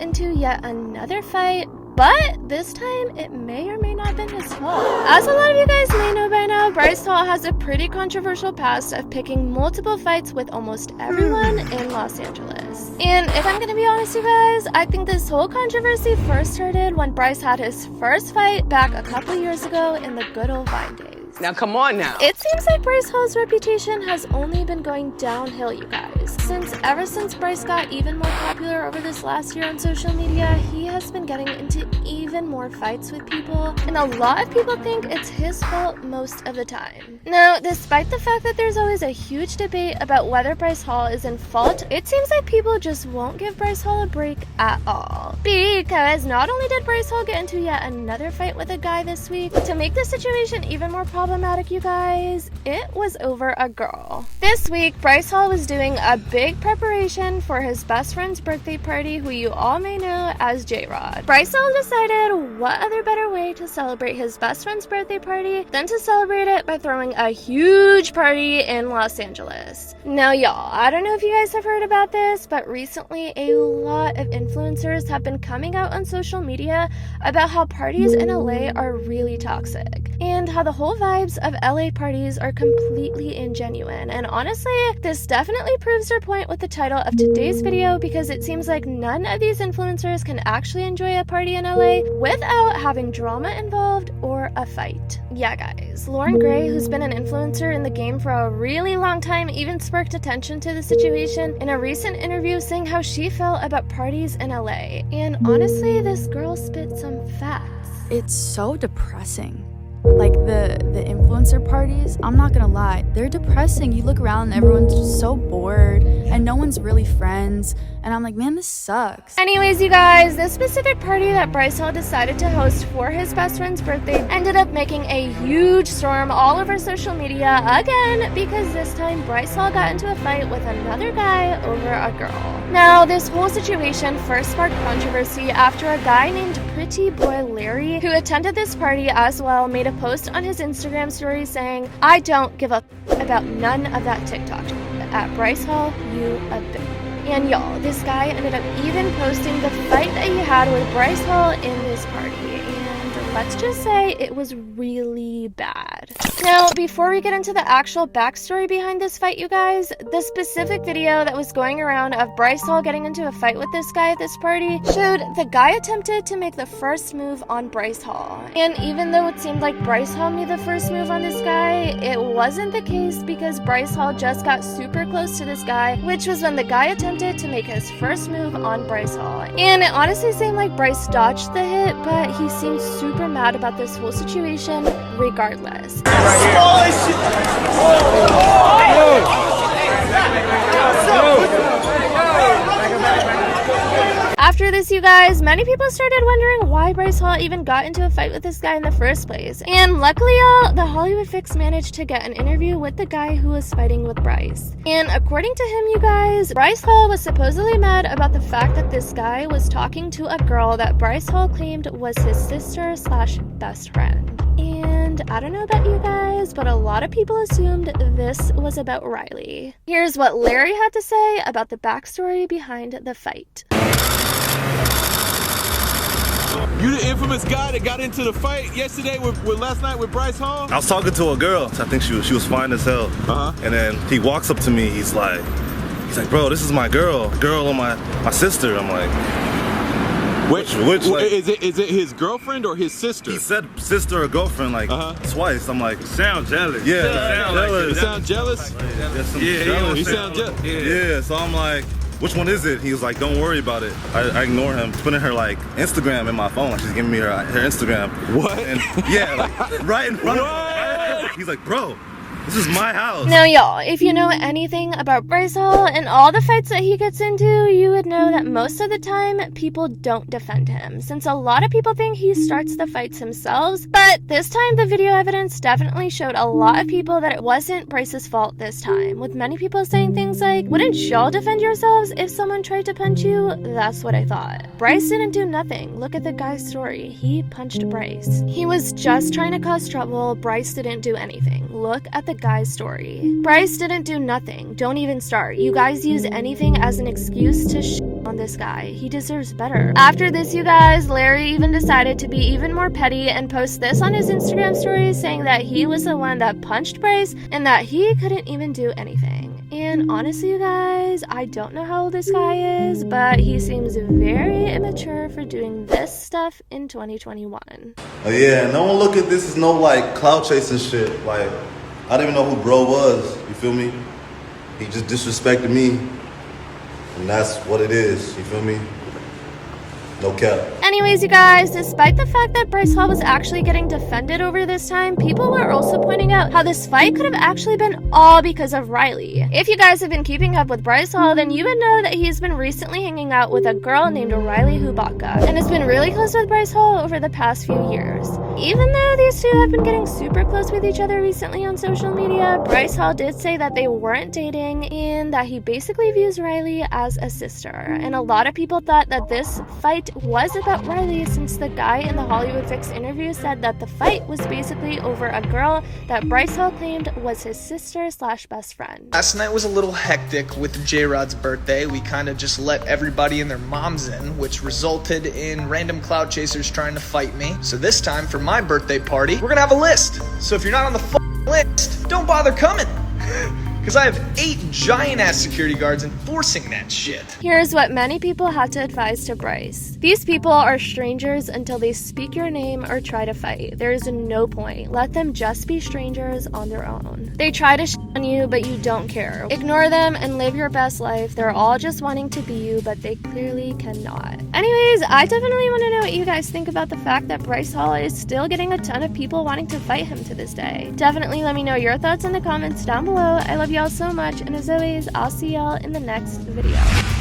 into yet another fight, but this time it may or may not have been his fault. As a lot of you guys may know by now, Bryce Hall has a pretty controversial past of picking multiple fights with almost everyone in Los Angeles. And if I'm gonna be honest, you guys, I think this whole controversy first started when Bryce had his first fight back a couple years ago in the good old Vine days. Now come on now. It seems like Bryce Hall's reputation has only been going downhill, you guys. Ever since Bryce got even more popular over this last year on social media, he has been getting into even more fights with people, and a lot of people think it's his fault most of the time. Now, despite the fact that there's always a huge debate about whether Bryce Hall is in fault, it seems like people just won't give Bryce Hall a break at all. Because not only did Bryce Hall get into yet another fight with a guy this week, to make the situation even more problematic, you guys, it was over a girl. This week, Bryce Hall was doing a big preparation for his best friend's birthday party, who you all may know as J-Rod. Bryce Hall decided what other better way to celebrate his best friend's birthday party than to celebrate it by throwing a huge party in Los Angeles. Now y'all, I don't know if you guys have heard about this, but recently a lot of influencers have been coming out on social media about how parties in LA are really toxic, and how the whole vibes of LA parties are completely ingenuine. And honestly, this definitely proves their point with the title of today's video, because it seems like none of these influencers can actually enjoy a party in LA without having drama involved or a fight. Yeah guys, Lauren Gray, who's been an influencer in the game for a really long time, even sparked attention to the situation in a recent interview, saying how she felt about parties in LA. And honestly, this girl spit some facts. It's so depressing. Like the influencer parties, I'm not gonna lie, they're depressing. You look around and everyone's just so bored and no one's really friends, and I'm like, man, this sucks. Anyways, you guys, this specific party that Bryce Hall decided to host for his best friend's birthday ended up making a huge storm all over social media again, because this time Bryce Hall got into a fight with another guy over a girl. Now, this whole situation first sparked controversy after a guy named Pretty Boy Larry, who attended this party as well, made a post on his Instagram story saying, "I don't give a about none of that TikTok at Bryce Hall, you a bitch." And y'all, this guy ended up even posting the fight that he had with Bryce Hall in this party, and let's just say it was really bad. Now, before we get into the actual backstory behind this fight, you guys, the specific video that was going around of Bryce Hall getting into a fight with this guy at this party showed the guy attempted to make the first move on Bryce Hall. And even though it seemed like Bryce Hall made the first move on this guy, it wasn't the case, because Bryce Hall just got super close to this guy, which was when the guy attempted to make his first move on Bryce Hall. And it honestly seemed like Bryce dodged the hit, but he seemed super mad about this whole situation regardless. After this, you guys, many people started wondering why Bryce Hall even got into a fight with this guy in the first place. And luckily, y'all, the Hollywood Fix managed to get an interview with the guy who was fighting with Bryce. And according to him, you guys, Bryce Hall was supposedly mad about the fact that this guy was talking to a girl that Bryce Hall claimed was his sister slash best friend. And I don't know about you guys, but a lot of people assumed this was about Riley. Here's what Larry had to say about the backstory behind the fight. You the infamous guy that got into the fight yesterday with last night with Bryce Hall? I was talking to a girl. I think she was fine as hell. And then he walks up to me. He's like, bro, this is my girl or my sister. I'm like, which like, is it his girlfriend or his sister? He said sister or girlfriend like twice. I'm like, sound jealous. Yeah, you sound jealous? Yeah, you sound jealous. Yeah, so I'm like, which one is it? He was like, don't worry about it. I ignore him. Putting her like Instagram in my phone. Like, she's giving me her Instagram. What? And yeah, like right in front of me. He's like, bro, this is my house. Now, y'all, if you know anything about Bryce Hall and all the fights that he gets into, you would know that most of the time, people don't defend him, since a lot of people think he starts the fights himself. But this time, the video evidence definitely showed a lot of people that it wasn't Bryce's fault this time, with many people saying things like, "Wouldn't y'all defend yourselves if someone tried to punch you?" That's what I thought. Bryce didn't do nothing. Look at the guy's story. He punched Bryce. He was just trying to cause trouble. Bryce didn't do anything. Look at the guy's story. Bryce didn't do nothing. Don't even start. You guys use anything as an excuse to on this guy. He deserves better. After this, you guys, Larry even decided to be even more petty and post this on his Instagram story, saying that he was the one that punched Bryce and that he couldn't even do anything. And honestly, you guys, I don't know how old this guy is, but he seems very immature for doing this stuff in 2021. Oh yeah, no one look at this as no like clout chasing shit. Like, I don't even know who bro was, you feel me? He just disrespected me, and that's what it is, you feel me? No cap. Anyways, you guys, despite the fact that Bryce Hall was actually getting defended over this time, people were also pointing out how this fight could have actually been all because of Riley. If you guys have been keeping up with Bryce Hall, then you would know that he's been recently hanging out with a girl named Riley Hubaka, and has been really close with Bryce Hall over the past few years. Even though these two have been getting super close with each other recently on social media, Bryce Hall did say that they weren't dating and that he basically views Riley as a sister. And a lot of people thought that this fight was about Riley, since the guy in the Hollywood Fix interview said that the fight was basically over a girl that Bryce Hall claimed was his sister slash best friend. Last night was a little hectic with J-Rod's birthday. We kind of just let everybody and their moms in, which resulted in random clout chasers trying to fight me. So this time for my birthday party, we're gonna have a list. So if you're not on the list, don't bother coming. Because I have 8 giant-ass security guards enforcing that shit. Here's what many people had to advise to Bryce. These people are strangers until they speak your name or try to fight. There is no point. Let them just be strangers on their own. They try to shit on you, but you don't care. Ignore them and live your best life. They're all just wanting to be you, but they clearly cannot. Anyways, I definitely want to know what you guys think about the fact that Bryce Hall is still getting a ton of people wanting to fight him to this day. Definitely let me know your thoughts in the comments down below. I love y'all so much, and as always, I'll see y'all in the next video.